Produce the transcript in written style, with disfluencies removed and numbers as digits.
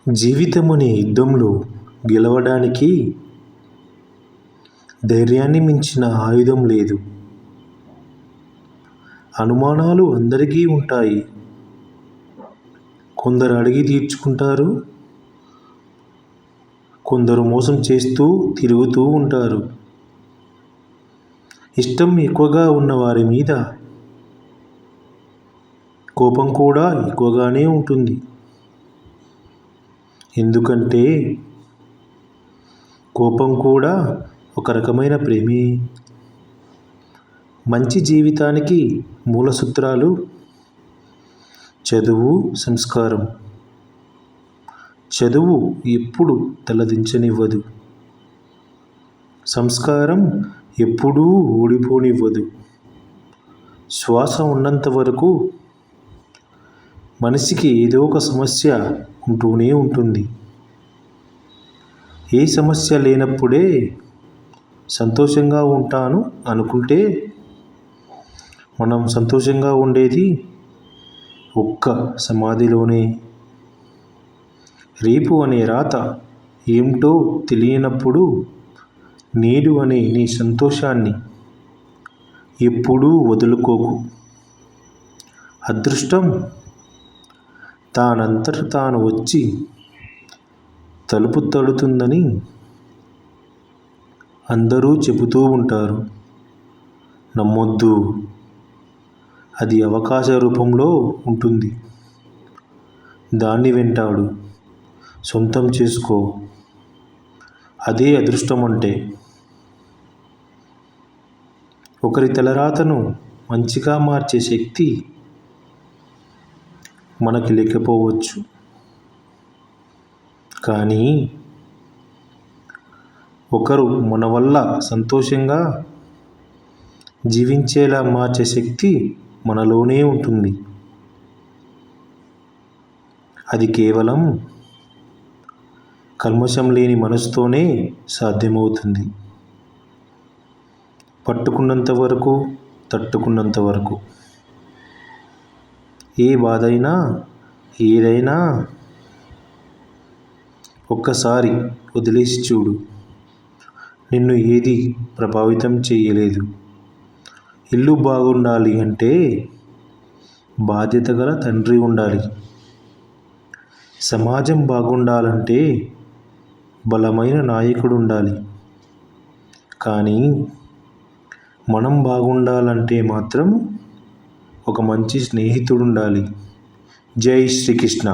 జీవితం అనే యుద్ధంలో గెలవడానికి ధైర్యాన్ని మించిన ఆయుధం లేదు. అనుమానాలు అందరికీ ఉంటాయి. కొందరు అడిగి తీర్చుకుంటారు, కొందరు మోసం చేస్తూ తిరుగుతూ ఉంటారు. ఇష్టం ఎక్కువగా ఉన్న వారి మీద కోపం కూడా ఎక్కువగానే ఉంటుంది. ఎందుకంటే కోపం కూడా ఒక రకమైన ప్రేమే. మంచి జీవితానికి మూల సూత్రాలు చదువు, సంస్కారం. చదువు ఎప్పుడు తలదించనివ్వదు. సంస్కారం ఎప్పుడూ ఓడిపోనివ్వదు. శ్వాస ఉన్నంత వరకు మనిషికి ఏదో ఒక సమస్య ఉంటూనే ఉంటుంది. ఏ సమస్య లేనప్పుడే సంతోషంగా ఉంటాను అనుకుంటే మనం సంతోషంగా ఉండేది ఒక్క సమాధిలోనే. రేపు అనే రాత ఏమిటో తెలియనప్పుడు నేడు అనే నీ సంతోషాన్ని ఎప్పుడూ వదులుకోకు. అదృష్టం తానంతట తాను వచ్చి తలుపు తడుతుందని అందరూ చెబుతూ ఉంటారు. నమ్మొద్దు. అది అవకాశ రూపంలో ఉంటుంది. దాన్ని వెంటాడు. సొంతం చేసుకో. అదే అదృష్టం అంటే. ఒకరి తలరాతను మంచిగా మార్చే శక్తి మనకి లేకపోవచ్చు, కానీ ఒకరు మన వల్ల సంతోషంగా జీవించేలా మార్చే శక్తి మనలోనే ఉంటుంది. అది కేవలం కల్మషం లేని మనసుతోనే సాధ్యమవుతుంది. పట్టుకున్నంత వరకు, తట్టుకున్నంత వరకు. ఏ బాధైనా, ఏదైనా ఒక్కసారి వదిలేసి చూడు. నిన్ను ఏది ప్రభావితం చేయలేదు. ఇల్లు బాగుండాలి అంటే బాధ్యత గల తండ్రి ఉండాలి. సమాజం బాగుండాలంటే బలమైన నాయకుడు ఉండాలి. కానీ మనం బాగుండాలంటే మాత్రం ఒక మంచి స్నేహితుడు ఉండాలి. జై శ్రీకృష్ణ.